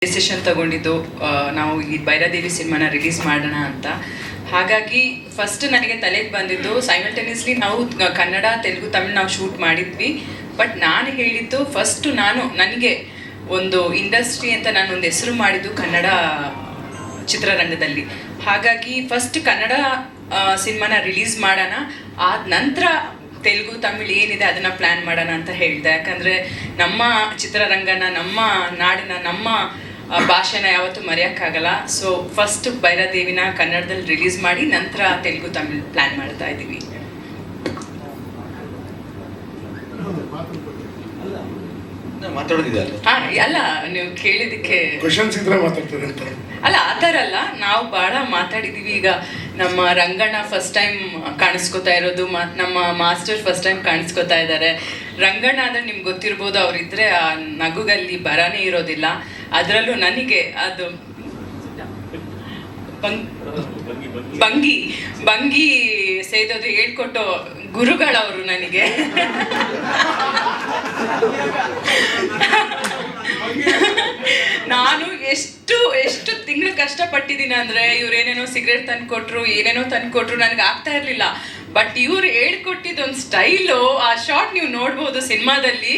Decision ತಗೊಂಡಿದ್ದು ನಾವು ಈ ಭೈರಾದೇವಿ ಸಿನಿಮಾನ ರಿಲೀಸ್ ಮಾಡೋಣ ಅಂತ. ಹಾಗಾಗಿ ಫಸ್ಟ್ ನನಗೆ ತಲೆಗೆ ಬಂದಿದ್ದು ಸೈಮಲ್ಟೇನಿಯಸ್ಲಿ ನಾವು ಕನ್ನಡ, ತೆಲುಗು, ತಮಿಳು ನಾವು ಶೂಟ್ ಮಾಡಿದ್ವಿ. ಬಟ್ ನಾನು ಹೇಳಿದ್ದು ಫಸ್ಟ್ ನನಗೆ ಒಂದು ಇಂಡಸ್ಟ್ರಿ ಅಂತ ನಾನು ಒಂದು ಹೆಸರು ಮಾಡಿದ್ದು ಕನ್ನಡ ಚಿತ್ರರಂಗದಲ್ಲಿ. ಹಾಗಾಗಿ ಫಸ್ಟ್ ಕನ್ನಡ ಸಿನಿಮಾನ ರಿಲೀಸ್ ಮಾಡೋಣ, ಆದ ನಂತರ ತೆಲುಗು, ತಮಿಳು ಏನಿದೆ ಅದನ್ನು ಪ್ಲ್ಯಾನ್ ಮಾಡೋಣ ಅಂತ ಹೇಳಿದೆ. ಯಾಕಂದರೆ ನಮ್ಮ ಚಿತ್ರರಂಗನ, ನಮ್ಮ ನಾಡಿನ, ನಮ್ಮ ಭಾಷೆನ ಯಾವತ್ತೂ ಮರೆಯೋಕ್ಕಾಗಲ್ಲ. ಸೊ ಫಸ್ಟ್ ಭೈರಾದೇವಿನ ಕನ್ನಡದಲ್ಲಿ ರಿಲೀಸ್ ಮಾಡಿ ನಂತರ ತೆಲುಗು, ತಮಿಳು ಪ್ಲ್ಯಾನ್ ಮಾಡ್ತಾ ಇದ್ದೀವಿ. ಅಲ್ಲ, ನೀವು ಕೇಳಿದಕ್ಕೆ ಅಲ್ಲ, ಆ ಥರ ಅಲ್ಲ, ನಾವು ಭಾಳ ಮಾತಾಡಿದ್ದೀವಿ. ಈಗ ನಮ್ಮ ರಂಗಣ್ಣ ಫಸ್ಟ್ ಟೈಮ್ ಕಾಣಿಸ್ಕೊತಾ ಇರೋದು, ನಮ್ಮ ಮಾಸ್ಟರ್ ಫಸ್ಟ್ ಟೈಮ್ ಕಾಣಿಸ್ಕೊತಾ ಇದ್ದಾರೆ. ರಂಗಣ್ಣ ಅಂದರೆ ನಿಮ್ಗೆ ಗೊತ್ತಿರ್ಬೋದು, ಅವರಿದ್ದರೆ ಆ ನಗುಗಲ್ಲಿ ಬರಾನೇ ಇರೋದಿಲ್ಲ. ಅದರಲ್ಲೂ ನನಗೆ ಅದು ಭಂಗಿ ಸೇದೋದು ಹೇಳ್ಕೊಟ್ಟು ಗುರುಗಳವರು ನನಗೆ. ನಾನು ಎಷ್ಟು ತಿಂಗಳು ಕಷ್ಟಪಟ್ಟಿದ್ದೀನಿ ಅಂದರೆ, ಇವ್ರೇನೇನೋ ಸಿಗರೇಟ್ ತಂದುಕೊಟ್ರು, ಏನೇನೋ ತಂದುಕೊಟ್ರು, ನನಗೆ ಆಗ್ತಾ ಇರಲಿಲ್ಲ. ಬಟ್ ಇವ್ರು ಹೇಳ್ಕೊಟ್ಟಿದ್ದೊಂದು ಸ್ಟೈಲು, ಆ ಶಾರ್ಟ್ ನೀವು ನೋಡ್ಬೋದು ಸಿನಿಮಾದಲ್ಲಿ.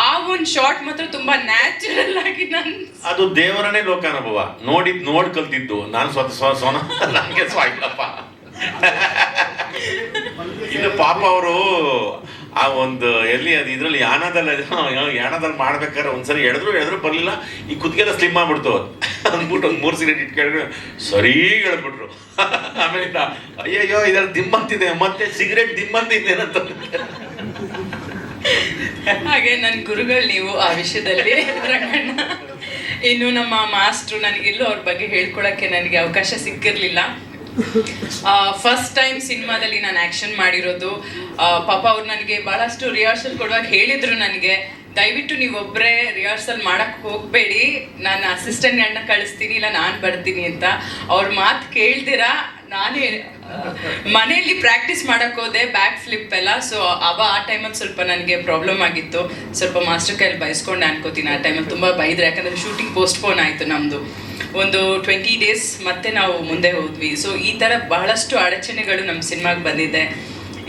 ಆ ಒಂದು ಶಾರ್ಟ್ ಮಾತ್ರ ತುಂಬಾ ನ್ಯಾಚುರಲ್ ಆಗಿ ಅದು ದೇವರನೇ ಲೋಕಾನುಭವ ನೋಡಿ ಕಲ್ತಿದ್ದು. ನಾನು ನನಗೆ ಸ್ವಾಯ್ತಪ್ಪ. ಇನ್ನು ಪಾಪ ಅವರು ಆ ಒಂದು ಎಲ್ಲಿ ಅದು ಇದರಲ್ಲಿ ಯಾಣದಲ್ಲಿ ಮಾಡ್ಬೇಕಾದ್ರೆ ಒಂದ್ಸರಿ ಎಳೆದ್ರು ಬರಲಿಲ್ಲ, ಈ ಕುತ್ತಿಗೆಲ್ಲ ಸ್ಲಿಮ್ ಆಗ್ಬಿಡ್ತು ಅಂದ್ಬಿಟ್ಟು ಒಂದು 3 ಸಿಗರೇಟ್ ಇಟ್ಕೊಂಡ್ರೆ ಸರಿ ಎಳೆದ್ಬಿಟ್ರು. ಆಮೇಲೆ ಅಯ್ಯಯ್ಯೋ ಇದ್ರಲ್ಲಿ ದಿಮ್ಮಂತಿದೆ, ಮತ್ತೆ ಸಿಗರೇಟ್ ದಿಮ್ಮಂತಿದೆ ಅಂತ. ಹಾಗೆ ನನ್ನ ಗುರುಗಳು ನೀವು ಆ ವಿಷಯದಲ್ಲಿ ರಂಗಣ್ಣ. ಇನ್ನು ನಮ್ಮ ಮಾಸ್ಟ್ರು, ನನಗೆಲ್ಲೂ ಅವ್ರ ಬಗ್ಗೆ ಹೇಳ್ಕೊಳಕ್ಕೆ ನನಗೆ ಅವಕಾಶ ಸಿಕ್ಕಿರಲಿಲ್ಲ. ಫಸ್ಟ್ ಟೈಮ್ ಸಿನಿಮಾದಲ್ಲಿ ನಾನು ಆ್ಯಕ್ಷನ್ ಮಾಡಿರೋದು. ಪಾಪ ಅವ್ರು ನನಗೆ ಭಾಳಷ್ಟು ರಿಹರ್ಸಲ್ ಕೊಡುವಾಗ ಹೇಳಿದರು ನನಗೆ, ದಯವಿಟ್ಟು ನೀವೊಬ್ಬರೇ ರಿಹರ್ಸಲ್ ಮಾಡೋಕ್ಕೆ ಹೋಗಬೇಡಿ, ನಾನು ಅಸಿಸ್ಟೆಂಟ್ಗಳನ್ನ ಕಳಿಸ್ತೀನಿ, ಇಲ್ಲ ನಾನು ಬರ್ತೀನಿ ಅಂತ. ಅವ್ರ ಮಾತು ಕೇಳ್ದಿರ ನಾನೇ ಮನೆಯಲ್ಲಿ ಪ್ರಾಕ್ಟೀಸ್ ಮಾಡೋಕ್ಕೆ ಹೋದೆ, ಬ್ಯಾಕ್ ಫ್ಲಿಪ್ ಎಲ್ಲ. ಸೊ ಆ ಟೈಮಲ್ಲಿ ಸ್ವಲ್ಪ ನನಗೆ ಪ್ರಾಬ್ಲಮ್ ಆಗಿತ್ತು. ಸ್ವಲ್ಪ ಮಾಸ್ಟರ್ ಕೈಯಲ್ಲಿ ಬಯಸ್ಕೊಂಡು ಅನ್ಕೋತೀನಿ. ಆ ಟೈಮಲ್ಲಿ ತುಂಬ ಬೈದ್ರೆ, ಯಾಕಂದರೆ ಶೂಟಿಂಗ್ ಪೋಸ್ಟ್ಪೋನ್ ಆಯಿತು ನಮ್ಮದು ಒಂದು 20 ಡೇಸ್, ಮತ್ತೆ ನಾವು ಮುಂದೆ ಹೋದ್ವಿ. ಸೊ ಈ ಥರ ಬಹಳಷ್ಟು ಅಡಚಣೆಗಳು ನಮ್ಮ ಸಿನಿಮಾಗೆ ಬಂದಿದೆ.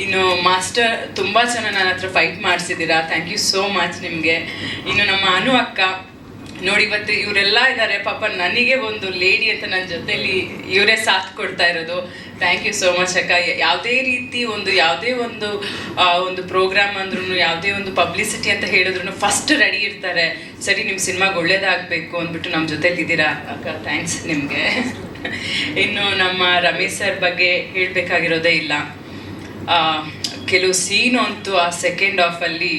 ಇನ್ನು ಮಾಸ್ಟರ್ ತುಂಬ ಜನ ನನ್ನ ಹತ್ರ ಫೈಟ್ ಮಾಡಿಸಿದ್ದೀರಾ, ಥ್ಯಾಂಕ್ ಯು ಸೋ ಮಚ್ ನಿಮಗೆ. ಇನ್ನು ನಮ್ಮ ಅನು ಅಕ್ಕ ನೋಡಿ, ಇವತ್ತು ಇವರೆಲ್ಲ ಇದ್ದಾರೆ. ಪಾಪ ನನಗೆ ಒಂದು ಲೇಡಿ ಅಂತ ನನ್ನ ಜೊತೆಲಿ ಇವರೇ ಸಾಥ್ ಕೊಡ್ತಾ ಇರೋದು. ಥ್ಯಾಂಕ್ ಯು ಸೋ ಮಚ್ ಅಕ್ಕ. ಯಾವುದೇ ರೀತಿ ಯಾವುದೇ ಒಂದು ಪ್ರೋಗ್ರಾಮ್ ಅಂದ್ರೂ, ಯಾವುದೇ ಒಂದು ಪಬ್ಲಿಸಿಟಿ ಅಂತ ಹೇಳಿದ್ರು ಫಸ್ಟ್ ರೆಡಿ ಇರ್ತಾರೆ. ಸರಿ, ನಿಮ್ಮ ಸಿನಿಮಾಗೆ ಒಳ್ಳೇದಾಗಬೇಕು ಅಂದ್ಬಿಟ್ಟು ನಮ್ಮ ಜೊತೆಲಿದ್ದೀರಾ ಅಕ್ಕ, ಥ್ಯಾಂಕ್ಸ್ ನಿಮಗೆ. ಇನ್ನು ನಮ್ಮ ರಮೇಶ್ ಸರ್ ಬಗ್ಗೆ ಹೇಳಬೇಕಾಗಿರೋದೇ ಇಲ್ಲ. ಕೆಲವು ಸೀನು ಅಂತೂ ಆ ಸೆಕೆಂಡ್ ಹಾಫಲ್ಲಿ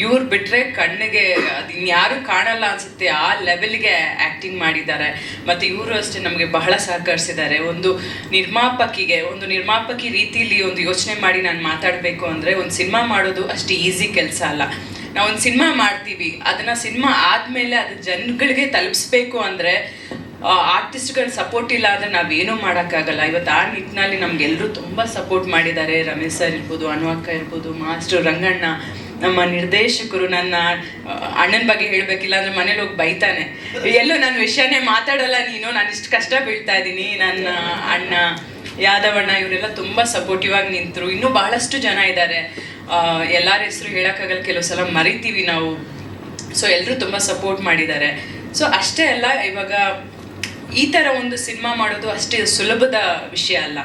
ಇವ್ರು ಬಿಟ್ಟರೆ ಕಣ್ಣಿಗೆ ಅದು ಇನ್ಯಾರೂ ಕಾಣಲ್ಲ ಅನಿಸುತ್ತೆ, ಆ ಲೆವೆಲ್ಗೆ ಆ್ಯಕ್ಟಿಂಗ್ ಮಾಡಿದ್ದಾರೆ. ಮತ್ತು ಇವರು ಅಷ್ಟೇ ನಮಗೆ ಬಹಳ ಸಹಕರಿಸಿದ್ದಾರೆ. ಒಂದು ನಿರ್ಮಾಪಕಿ ರೀತಿಯಲ್ಲಿ ಒಂದು ಯೋಚನೆ ಮಾಡಿ ನಾನು ಮಾತಾಡಬೇಕು ಅಂದರೆ, ಒಂದು ಸಿನಿಮಾ ಮಾಡೋದು ಅಷ್ಟು ಈಸಿ ಕೆಲಸ ಅಲ್ಲ. ನಾವು ಒಂದು ಸಿನಿಮಾ ಮಾಡ್ತೀವಿ, ಅದನ್ನು ಸಿನಿಮಾ ಆದಮೇಲೆ ಅದು ಜನಗಳಿಗೆ ತಲುಪಿಸ್ಬೇಕು ಅಂದರೆ ಆರ್ಟಿಸ್ಟ್ಗಳ ಸಪೋರ್ಟ್ ಇಲ್ಲ ಅಂದರೆ ನಾವೇನೂ ಮಾಡೋಕ್ಕಾಗಲ್ಲ. ಇವತ್ತು ಆ ನಿಟ್ಟಿನಲ್ಲಿ ನಮಗೆಲ್ಲರೂ ತುಂಬ ಸಪೋರ್ಟ್ ಮಾಡಿದ್ದಾರೆ. ರಮೇಶ್ ಸರ್ ಇರ್ಬೋದು, ಅನು ಅಕ್ಕ ಇರ್ಬೋದು, ಮಾಸ್ಟರ್ ರಂಗಣ್ಣ, ನಮ್ಮ ನಿರ್ದೇಶಕರು. ನನ್ನ ಅಣ್ಣನ ಬಗ್ಗೆ ಹೇಳಬೇಕಿಲ್ಲ ಅಂದರೆ ಮನೇಲಿ ಹೋಗಿ ಬೈತಾನೆ, ಎಲ್ಲೋ ನನ್ನ ವಿಷಯನೇ ಮಾತಾಡಲ್ಲ ನೀನು, ನಾನು ಇಷ್ಟು ಕಷ್ಟ ಬೀಳ್ತಾ ಇದ್ದೀನಿ. ನನ್ನ ಅಣ್ಣ ಯಾದವಣ್ಣ ಇವರೆಲ್ಲ ತುಂಬ ಸಪೋರ್ಟಿವ್ ಆಗಿ ನಿಂತರು. ಇನ್ನೂ ಬಹಳಷ್ಟು ಜನ ಇದ್ದಾರೆ, ಎಲ್ಲರ ಹೆಸರು ಹೇಳೋಕ್ಕಾಗಲ್ಲ, ಕೆಲವು ಸಲ ಮರಿತೀವಿ ನಾವು. ಸೊ ಎಲ್ಲರೂ ತುಂಬ ಸಪೋರ್ಟ್ ಮಾಡಿದ್ದಾರೆ. ಸೊ ಅಷ್ಟೇ ಅಲ್ಲ, ಇವಾಗ ಈ ಥರ ಒಂದು ಸಿನಿಮಾ ಮಾಡೋದು ಅಷ್ಟೇ ಸುಲಭದ ವಿಷಯ ಅಲ್ಲ.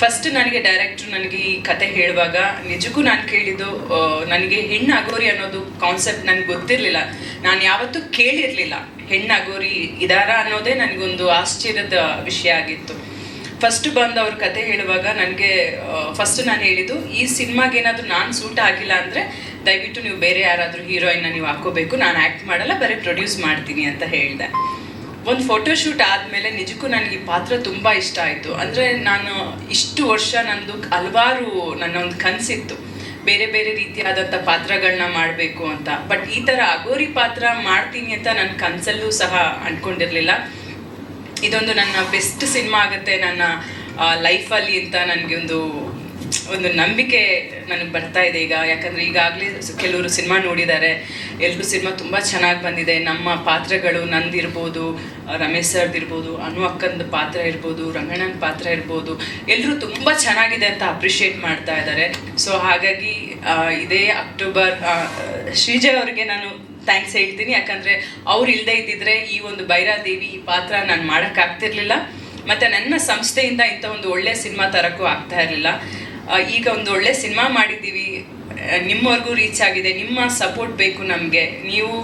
ಫಸ್ಟ್ ನನಗೆ ಡೈರೆಕ್ಟ್ರು ನನಗೆ ಈ ಕತೆ ಹೇಳುವಾಗ ನಿಜಕ್ಕೂ ನಾನು ಕೇಳಿದ್ದು, ನನಗೆ ಹೆಣ್ಣು ಅಗೋರಿ ಅನ್ನೋದು ಕಾನ್ಸೆಪ್ಟ್ ನನಗೆ ಗೊತ್ತಿರಲಿಲ್ಲ. ನಾನು ಯಾವತ್ತೂ ಕೇಳಿರಲಿಲ್ಲ ಹೆಣ್ಣು ಅಗೋರಿ ಇದಾರ ಅನ್ನೋದೇ ನನಗೊಂದು ಆಶ್ಚರ್ಯದ ವಿಷಯ ಆಗಿತ್ತು. ಫಸ್ಟ್ ಬಂದು ಅವ್ರ ಕತೆ ಹೇಳುವಾಗ ನನಗೆ ಫಸ್ಟ್ ನಾನು ಹೇಳಿದ್ದು, ಈ ಸಿನಿಮಾಗೆ ಏನಾದರೂ ನಾನು ಸೂಟ್ ಆಗಿಲ್ಲ ಅಂದರೆ ದಯವಿಟ್ಟು ನೀವು ಬೇರೆ ಯಾರಾದರೂ ಹೀರೋಯಿನ್ನ ನೀವು ಹಾಕೋಬೇಕು, ನಾನು ಆ್ಯಕ್ಟ್ ಮಾಡಲ್ಲ, ಬರೀ ಪ್ರೊಡ್ಯೂಸ್ ಮಾಡ್ತೀನಿ ಅಂತ ಹೇಳಿದೆ. ಒಂದು ಫೋಟೋಶೂಟ್ ಆದಮೇಲೆ ನಿಜಕ್ಕೂ ನನಗೆ ಈ ಪಾತ್ರ ತುಂಬ ಇಷ್ಟ ಆಯಿತು. ಅಂದರೆ ನಾನು ಇಷ್ಟು ವರ್ಷ ಹಲವಾರು ನನ್ನ ಒಂದು ಕನಸಿತ್ತು, ಬೇರೆ ಬೇರೆ ರೀತಿಯಾದಂಥ ಪಾತ್ರಗಳನ್ನ ಮಾಡಬೇಕು ಅಂತ. ಬಟ್ ಈ ಥರ ಅಗೋರಿ ಪಾತ್ರ ಮಾಡ್ತೀನಿ ಅಂತ ನನ್ನ ಕನಸಲ್ಲೂ ಸಹ ಅಂದ್ಕೊಂಡಿರಲಿಲ್ಲ. ಇದೊಂದು ನನ್ನ ಬೆಸ್ಟ್ ಸಿನಿಮಾ ಆಗುತ್ತೆ ನನ್ನ ಲೈಫಲ್ಲಿ ಅಂತ ನನಗೆ ಒಂದು ಒಂದು ನಂಬಿಕೆ ನನಗೆ ಬರ್ತಾ ಇದೆ ಈಗ. ಯಾಕಂದರೆ ಈಗಾಗಲೇ ಕೆಲವರು ಸಿನಿಮಾ ನೋಡಿದ್ದಾರೆ, ಎಲ್ಲರೂ ಸಿನಿಮಾ ತುಂಬ ಚೆನ್ನಾಗಿ ಬಂದಿದೆ. ನಮ್ಮ ಪಾತ್ರಗಳು ನಂದಿರ್ಬೋದು, ರಮೇಶ್ ಸರ್ದಿರ್ಬೋದು, ಅನು ಅಕ್ಕಂದು ಪಾತ್ರ ಇರ್ಬೋದು, ರಂಗಣ್ಣನ ಪಾತ್ರ ಇರ್ಬೋದು, ಎಲ್ಲರೂ ತುಂಬ ಚೆನ್ನಾಗಿದೆ ಅಂತ ಅಪ್ರಿಷಿಯೇಟ್ ಮಾಡ್ತಾ ಇದ್ದಾರೆ. ಸೊ ಹಾಗಾಗಿ ಇದೇ ಅಕ್ಟೋಬರ್ ಶ್ರೀಜಯ್ ಅವರಿಗೆ ನಾನು ಥ್ಯಾಂಕ್ಸ್ ಹೇಳ್ತೀನಿ. ಯಾಕಂದರೆ ಅವ್ರು ಇಲ್ಲದೆ ಇದ್ದಿದ್ರೆ ಈ ಒಂದು ಭೈರಾದೇವಿ ಈ ಪಾತ್ರ ನಾನು ಮಾಡೋಕ್ಕಾಗ್ತಿರ್ಲಿಲ್ಲ, ಮತ್ತು ನನ್ನ ಸಂಸ್ಥೆಯಿಂದ ಇಂಥ ಒಂದು ಒಳ್ಳೆಯ ಸಿನಿಮಾ ತರೋಕ್ಕೂ ಆಗ್ತಾ ಇರಲಿಲ್ಲ. ಈಗ ಒಂದು ಒಳ್ಳೆ ಸಿನಿಮಾ ಮಾಡಿದ್ದೀವಿ, ನಿಮ್ಮವರೆಗೂ ರೀಚ್ ಆಗಿದೆ. ನಿಮ್ಮ ಸಪೋರ್ಟ್ ಬೇಕು ನಮಗೆ. ನೀವು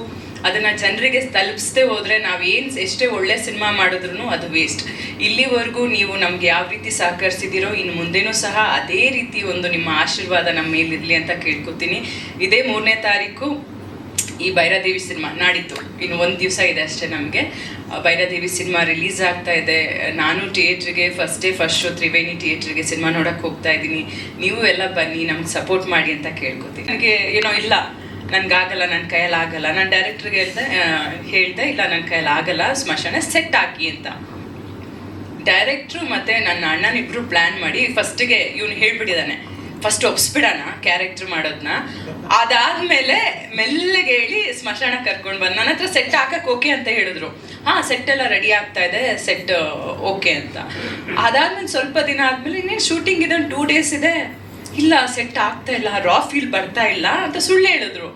ಅದನ್ನು ಜನರಿಗೆ ತಲುಪಿಸದೆ ಹೋದರೆ ನಾವೇನು ಎಷ್ಟೇ ಒಳ್ಳೆ ಸಿನಿಮಾ ಮಾಡಿದ್ರೂ ಅದು ವೇಸ್ಟ್. ಇಲ್ಲಿವರೆಗೂ ನೀವು ನಮ್ಗೆ ಯಾವ ರೀತಿ ಸಹಕರಿಸಿದ್ದೀರೋ ಇನ್ನು ಮುಂದೆನೂ ಸಹ ಅದೇ ರೀತಿ ಒಂದು ನಿಮ್ಮ ಆಶೀರ್ವಾದ ನಮ್ಮ ಮೇಲಿರಲಿ ಅಂತ ಕೇಳ್ಕೊತೀನಿ. ಇದೇ 3ನೇ ತಾರೀಕು ಈ ಭೈರಾದೇವಿ ಸಿನಿಮಾ, ನಾಡಿದ್ದು ಇನ್ನು 1 ದಿವಸ ಇದೆ ಅಷ್ಟೇ ನಮಗೆ. ಭೈರಾದೇವಿ ಸಿನಿಮಾ ರಿಲೀಸ್ ಆಗ್ತಾ ಇದೆ. ನಾನು ಥಿಯೇಟ್ರಿಗೆ ಫಸ್ಟ್ ಶೋ ತ್ರಿವೇಣಿ ಥಿಯೇಟ್ರಿಗೆ ಸಿನಿಮಾ ನೋಡೋಕ್ಕೆ ಹೋಗ್ತಾ ಇದ್ದೀನಿ. ನೀವು ಎಲ್ಲ ಬನ್ನಿ, ನಮ್ಗೆ ಸಪೋರ್ಟ್ ಮಾಡಿ ಅಂತ ಕೇಳ್ಕೊತೀನಿ. ನನಗೆ ಏನೋ ಇಲ್ಲ, ನನಗಾಗಲ್ಲ, ನನ್ನ ಕೈಯಲ್ಲಿ ಆಗಲ್ಲ. ನಾನು ಡೈರೆಕ್ಟ್ರಿಗೆ ಹೇಳ್ದೆ ಇಲ್ಲ ನನ್ನ ಕೈಯಲ್ಲಿ ಆಗಲ್ಲ, ಸ್ಮಶಾನ ಸೆಟ್ ಹಾಕಿ ಅಂತ. ಡೈರೆಕ್ಟ್ರು ಮತ್ತು ನನ್ನ ಅಣ್ಣನಿಬ್ರು ಪ್ಲ್ಯಾನ್ ಮಾಡಿ ಫಸ್ಟಿಗೆ ಇವನು ಹೇಳ್ಬಿಟ್ಟಿದ್ದಾನೆ, ಫಸ್ಟ್ ಒಪ್ಸ್ಬಿಡೋಣ ಕ್ಯಾರೆಕ್ಟರ್ ಮಾಡೋದನ್ನ, ಅದಾದಮೇಲೆ ಮೆಲ್ಲಗೆ ಹೇಳಿ ಸ್ಮಶಾನ ಕರ್ಕೊಂಡು ಬಂದು ನನ್ನ ಹತ್ರ ಸೆಟ್ ಹಾಕಕ್ಕೆ ಓಕೆ ಅಂತ ಹೇಳಿದ್ರು. ಹಾಂ, ಸೆಟ್ ಎಲ್ಲ ರೆಡಿ ಆಗ್ತಾ ಇದೆ, ಸೆಟ್ ಓಕೆ ಅಂತ. ಅದಾದ್ಮೇಲೆ ಸ್ವಲ್ಪ ದಿನ ಆದಮೇಲೆ ಇನ್ನೇನು ಶೂಟಿಂಗ್ ಇದೆ, 2 ಡೇಸ್ ಇದೆ, ಇಲ್ಲ ಸೆಟ್ ಆಗ್ತಾ ಇಲ್ಲ, ರಾ ಫೀಲ್ ಬರ್ತಾ ಇಲ್ಲ ಅಂತ ಸುಳ್ಳು ಹೇಳಿದ್ರು.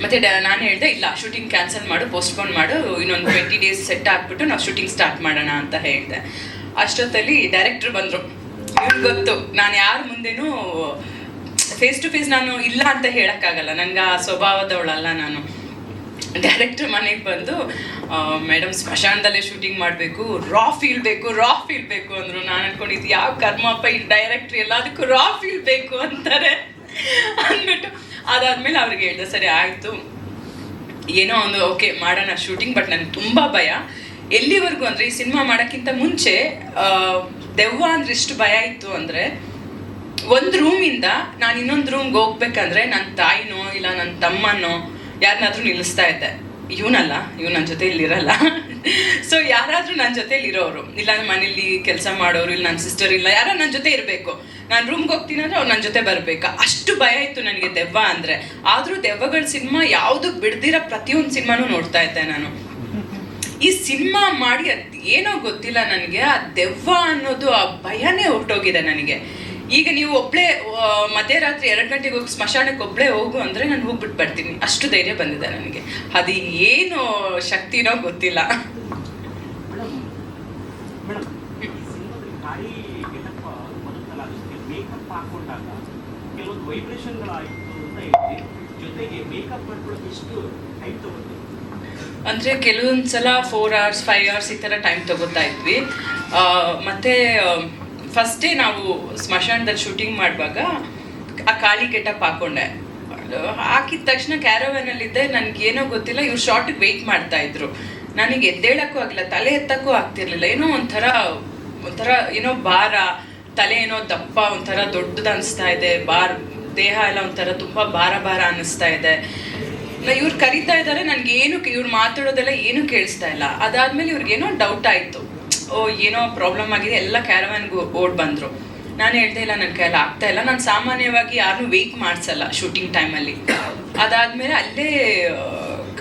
ಮತ್ತು ನಾನು ಹೇಳಿದೆ ಇಲ್ಲ, ಶೂಟಿಂಗ್ ಕ್ಯಾನ್ಸಲ್ ಮಾಡು, ಪೋಸ್ಟ್ಪೋನ್ ಮಾಡು, ಇನ್ನೊಂದು 20 ಡೇಸ್ ಸೆಟ್ ಹಾಕ್ಬಿಟ್ಟು ನಾವು ಶೂಟಿಂಗ್ ಸ್ಟಾರ್ಟ್ ಮಾಡೋಣ ಅಂತ ಹೇಳಿದೆ. ಅಷ್ಟೊತ್ತಲ್ಲಿ ಡೈರೆಕ್ಟ್ರು ಬಂದರು. ಇವ್ರಿಗೆ ಗೊತ್ತು ನಾನು ಯಾರ ಮುಂದೆನೂ ಫೇಸ್ ಟು ಫೇಸ್ ನಾನು ಇಲ್ಲ ಅಂತ ಹೇಳೋಕ್ಕಾಗಲ್ಲ, ನನಗೆ ಆ ಸ್ವಭಾವದವಳಲ್ಲ ನಾನು. ಡೈರೆಕ್ಟ್ರ್ ಮನೆಗೆ ಬಂದು ಮೇಡಮ್ ಸ್ಮಶಾನದಲ್ಲೇ ಶೂಟಿಂಗ್ ಮಾಡಬೇಕು, ರಾ ಫೀಲ್ ಬೇಕು ಅಂದರು. ನಾನು ಅಂದ್ಕೊಂಡಿದ್ದು ಯಾವ ಕರ್ಮಪ್ಪ ಈ ಡೈರೆಕ್ಟ್ರ್ ಎಲ್ಲದಕ್ಕೂ ರಾ ಫೀಲ್ ಬೇಕು ಅಂತಾರೆ ಅಂದ್ಬಿಟ್ಟು ಅದಾದಮೇಲೆ ಅವ್ರಿಗೆ ಹೇಳಿದೆ, ಸರಿ ಆಯಿತು ಏನೋ ಒಂದು ಓಕೆ ಮಾಡೋಣ ಶೂಟಿಂಗ್. ಬಟ್ ನನಗೆ ತುಂಬ ಭಯ. ಎಲ್ಲಿವರೆಗೂ ಅಂದರೆ ಈ ಸಿನಿಮಾ ಮಾಡೋಕ್ಕಿಂತ ಮುಂಚೆ ದೆವ್ವ ಅಂದ್ರೆ ಎಷ್ಟು ಭಯ ಇತ್ತು ಅಂದರೆ, ಒಂದು ರೂಮಿಂದ ನಾನು ಇನ್ನೊಂದು ರೂಮ್ಗೆ ಹೋಗ್ಬೇಕಂದ್ರೆ ನನ್ನ ತಾಯಿನೋ ಇಲ್ಲ ನನ್ನ ತಮ್ಮನೋ ಯಾರನ್ನಾದ್ರೂ ನಿಲ್ಲಿಸ್ತಾ ಇದ್ದೆ. ಇವನಲ್ಲ, ಇವ್ ನನ್ನ ಜೊತೆ ಇಲ್ಲಿರಲ್ಲ. ಸೊ ಯಾರಾದರೂ ನನ್ನ ಜೊತೆಲಿ ಇರೋರು, ಇಲ್ಲ ಮನೇಲಿ ಕೆಲಸ ಮಾಡೋರು, ಇಲ್ಲ ನನ್ನ ಸಿಸ್ಟರ್, ಇಲ್ಲ ಯಾರೋ ನನ್ನ ಜೊತೆ ಇರಬೇಕು. ನಾನು ರೂಮ್ಗೆ ಹೋಗ್ತೀನಿ ಅಂದರೆ ಅವ್ರು ನನ್ನ ಜೊತೆ ಬರಬೇಕಾ, ಅಷ್ಟು ಭಯ ಇತ್ತು ನನಗೆ ದೆವ್ವ ಅಂದರೆ. ಆದರೂ ದೆವ್ವಗಳ ಸಿನಿಮಾ ಯಾವುದು ಬಿಡ್ದಿರೋ ಪ್ರತಿಯೊಂದು ಸಿನಿಮಾನೂ ನೋಡ್ತಾ ಇದ್ದೆ ನಾನು. ಈ ಸಿನಿಮಾ ಮಾಡಿ ಅದು ಏನೋ ಗೊತ್ತಿಲ್ಲ ನನಗೆ, ಆ ದೆವ್ವ ಅನ್ನೋದು ಆ ಭಯನೇ ಹೊರಟೋಗಿದೆ ನನಗೆ. ಈಗ ನೀವು ಒಬ್ಬಳೇ ಮಧ್ಯರಾತ್ರಿ 2 ಗಂಟೆಗೆ ಹೋಗಿ ಸ್ಮಶಾನಕ್ಕೆ ಒಬ್ಬಳೇ ಹೋಗು ಅಂದರೆ ನಾನು ಹೋಗ್ಬಿಟ್ಟು ಬರ್ತೀನಿ, ಅಷ್ಟು ಧೈರ್ಯ ಬಂದಿದೆ ನನಗೆ. ಅದು ಏನು ಶಕ್ತಿನೋ ಗೊತ್ತಿಲ್ಲ. ಅಂದರೆ ಕೆಲವೊಂದು ಸಲ 4 hours 5 hours ಈ ಥರ ಟೈಮ್ ತೊಗೋತಾ ಇದ್ವಿ. ಮತ್ತು ಫಸ್ಟೇ ನಾವು ಸ್ಮಶಾನದಲ್ಲಿ ಶೂಟಿಂಗ್ ಮಾಡುವಾಗ ಆ ಖಾಲಿ ಗೆಟಪ್ ಹಾಕ್ಕೊಂಡೆ. ಹಾಕಿದ ತಕ್ಷಣ ಕ್ಯಾರವ್ಯಾನಲ್ಲಿದ್ದೆ, ನನಗೇನೋ ಗೊತ್ತಿಲ್ಲ, ಇವ್ರು ಶಾರ್ಟಿಗೆ ವೆಯ್ಟ್ ಮಾಡ್ತಾಯಿದ್ರು. ನನಗೆ ಎದ್ದೇಳಕ್ಕೂ ಆಗಲಿಲ್ಲ, ತಲೆ ಎತ್ತಕ್ಕೂ ಆಗ್ತಿರ್ಲಿಲ್ಲ. ಏನೋ ಒಂಥರ ಏನೋ ಭಾರ, ತಲೆ ಏನೋ ದಪ್ಪ, ಒಂಥರ ದೊಡ್ಡದು ಅನಿಸ್ತಾ ಇದೆ, ದೇಹ ಎಲ್ಲ ಒಂಥರ ತುಂಬ ಭಾರ ಅನ್ನಿಸ್ತಾ ಇದೆ. ಇವ್ರು ಕರಿತಾ ಇದ್ದಾರೆ, ನನಗೇನು ಇವ್ರು ಮಾತಾಡೋದೆಲ್ಲ ಏನೂ ಕೇಳಿಸ್ತಾ ಇಲ್ಲ. ಅದಾದಮೇಲೆ ಇವ್ರಿಗೇನೋ ಡೌಟ್ ಆಯಿತು, ಏನೋ ಪ್ರಾಬ್ಲಮ್ ಆಗಿದೆ, ಎಲ್ಲ ಕ್ಯಾರವ್ಯಾನ್ಗೆ ಓಡ್ ಬಂದರು. ನಾನು ಹೇಳ್ದೆ ಇಲ್ಲ ನನ್ನ ಕೈಯಲ್ಲಿ ಆಗ್ತಾ ಇಲ್ಲ. ನಾನು ಸಾಮಾನ್ಯವಾಗಿ ಯಾರನ್ನೂ ವೆಯ್ಟ್ ಮಾಡಿಸಲ್ಲ ಶೂಟಿಂಗ್ ಟೈಮಲ್ಲಿ. ಅದಾದಮೇಲೆ ಅಲ್ಲೇ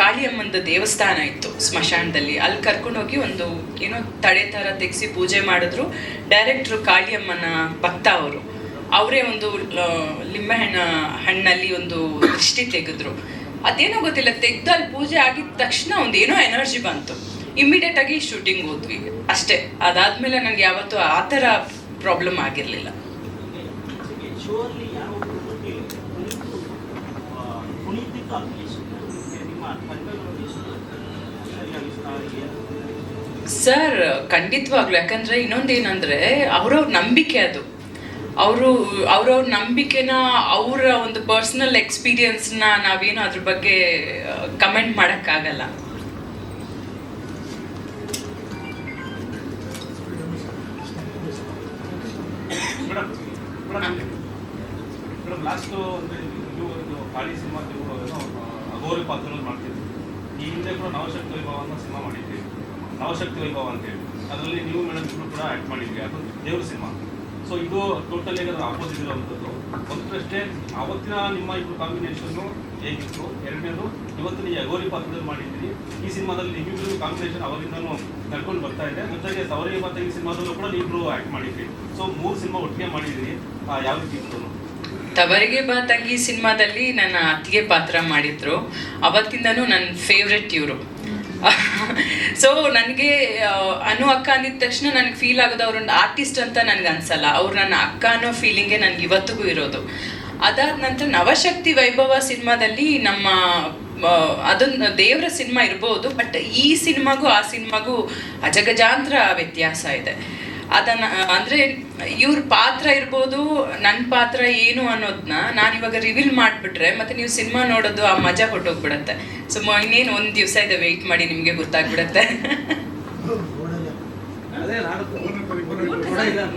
ಕಾಳಿಯಮ್ಮಂದು ದೇವಸ್ಥಾನ ಇತ್ತು ಸ್ಮಶಾನದಲ್ಲಿ, ಅಲ್ಲಿ ಕರ್ಕೊಂಡೋಗಿ ಒಂದು ಏನೋ ತಡೆ ಥರ ತೆಗೆಸಿ ಪೂಜೆ ಮಾಡಿದ್ರು. ಡೈರೆಕ್ಟ್ರು ಕಾಳಿಯಮ್ಮನ ಭಕ್ತ ಅವರು, ಅವರೇ ಒಂದು ಹಣ್ಣಲ್ಲಿ ಒಂದು ದೃಷ್ಟಿ ತೆಗೆದ್ರು. ಅದೇನೋ ಗೊತ್ತಿಲ್ಲ, ತೆಗ್ದು ಅಲ್ಲಿ ಪೂಜೆ ಆಗಿದ ತಕ್ಷಣ ಒಂದು ಏನೋ ಎನರ್ಜಿ ಬಂತು. ಇಮ್ಮಿಡಿಯೇಟಾಗಿ ಶೂಟಿಂಗ್ ಹೋದ್ವಿ ಅಷ್ಟೇ. ಅದಾದಮೇಲೆ ನನಗೆ ಯಾವತ್ತೂ ಆ ಥರ ಪ್ರಾಬ್ಲಮ್ ಆಗಿರಲಿಲ್ಲ. ಸರ್ ಖಂಡಿತವಾಗ್ಲು, ಯಾಕಂದರೆ ಇನ್ನೊಂದೇನೆಂದರೆ ಅವ್ರವ್ರ ನಂಬಿಕೆ ಅದು. ಅವ್ರವ್ರ ನಂಬಿಕೆನ, ಅವರ ಒಂದು ಪರ್ಸ್ನಲ್ ಎಕ್ಸ್ಪೀರಿಯನ್ಸ್ನ ನಾವೇನು ಅದ್ರ ಬಗ್ಗೆ ಕಮೆಂಟ್ ಮಾಡೋಕ್ಕಾಗಲ್ಲ. ಮೇಡಮ್ ಲಾಸ್ಟ್ ಒಂದು ಕಾಳಿ ಸಿನಿಮಾ ಅಗೋರಿ ಪಾತ್ರ ಮಾಡ್ತಿದ್ವಿ. ಈ ಹಿಂದೆ ಕೂಡ ನವಶಕ್ತಿ ವೈಭವ ಅನ್ನೋ ಸಿನಿಮಾ ಮಾಡಿದ್ವಿ, ನವಶಕ್ತಿ ವೈಭವ ಅಂತೇಳಿ. ಅದರಲ್ಲಿ ನೀವು ಮೇಡಮ್ ಇಬ್ಬರು ಕೂಡ ಆ್ಯಕ್ಟ್ ಮಾಡಿದ್ವಿ. ಅದು ದೇವ್ರ ಸಿನಿಮಾ. ಸೊ ಇದು ಟೋಟಲಿ ಆಪೋಸಿಟ್ ಇರುವಂಥದ್ದು. ಒಂದು ಪ್ರಶ್ನೆ, ಆವತ್ತಿನ ನಿಮ್ಮ ಇಬ್ಬರು ಕಾಂಬಿನೇಷನ್ನು ಹೇಗಿತ್ತು? ಎರಡನೇದು, ಇವತ್ತಿನ ಈ ಅಗೋರಿ ಪಾತ್ರದಲ್ಲಿ ಮಾಡಿದ್ದೀರಿ. ಈ ಸಿನಿಮಾದಲ್ಲಿ ನಿಮ್ಮಿಬ್ಬರು ಕಾಂಬಿನೇಷನ್ ಅವರಿಂದನೂ ನಡ್ಕೊಂಡು ಬರ್ತಾ ಇದೆ. ಜೊತೆಗೆ ಸವರಿ ಮತ್ತು ಈ ಸಿನಿಮಾದಲ್ಲೂ ಕೂಡ ನೀವಿಬ್ರು ಆ್ಯಕ್ಟ್ ಮಾಡಿದ್ರಿ. ಸೊ 3 ಸಿನಿಮಾ ಒಟ್ಟಿಗೆ ಮಾಡಿದ್ದೀರಿ, ಯಾವ ರೀತಿ ಇತ್ತು? ತವರಿಗೆ ಬಾ ತಂಗಿ ಸಿನಿಮಾದಲ್ಲಿ ನನ್ನ ಅತ್ತಿಗೆ ಪಾತ್ರ ಮಾಡಿದ್ರು. ಅವತ್ತಿಂದನೂ ನನ್ನ ಫೇವ್ರೆಟ್ ಇವರು. ಸೊ ನನಗೆ ಅನು ಅಕ್ಕ ಅಂದಿದ ತಕ್ಷಣ ನನಗೆ ಫೀಲ್ ಆಗೋದು ಅವ್ರೊಂದು ಆರ್ಟಿಸ್ಟ್ ಅಂತ ನನಗೆ ಅನ್ಸಲ್ಲ. ಅವ್ರು ನನ್ನ ಅಕ್ಕ ಅನ್ನೋ ಫೀಲಿಂಗೇ ನನಗೆ ಇವತ್ತಿಗೂ ಇರೋದು. ಅದಾದ ನಂತರ ನವಶಕ್ತಿ ವೈಭವ ಸಿನಿಮಾದಲ್ಲಿ ನಮ್ಮ ಅದೊಂದು ದೇವರ ಸಿನಿಮಾ ಇರ್ಬೋದು, ಬಟ್ ಈ ಸಿನಿಮಾಗೂ ಆ ಸಿನಿಮಾಗೂ ಅಜಗಜಾಂತರ ವ್ಯತ್ಯಾಸ ಇದೆ. ಅದನ್ನು ಅಂದರೆ ಇವ್ರ ಪಾತ್ರ ಇರ್ಬೋದು, ನನ್ನ ಪಾತ್ರ ಏನು ಅನ್ನೋದನ್ನ ನಾನು ಇವಾಗ ರಿವೀಲ್ ಮಾಡಿಬಿಟ್ರೆ ಮತ್ತೆ ನೀವು ಸಿನಿಮಾ ನೋಡೋದು ಆ ಮಜಾ ಹೊಟ್ಟೋಗ್ಬಿಡತ್ತೆ. ಸೊ ಇನ್ನೇನು ಒಂದು ದಿವಸ ಇದೆ, ವೆಯ್ಟ್ ಮಾಡಿ, ನಿಮಗೆ ಗೊತ್ತಾಗ್ಬಿಡತ್ತೆ.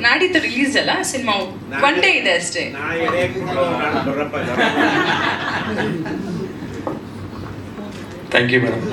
ನಾಡಿದ್ದು ರಿಲೀಸ್ ಅಲ್ಲ ಸಿನಿಮಾ, ಒನ್ ಡೇ ಇದೆ ಅಷ್ಟೇ. Thank you madam.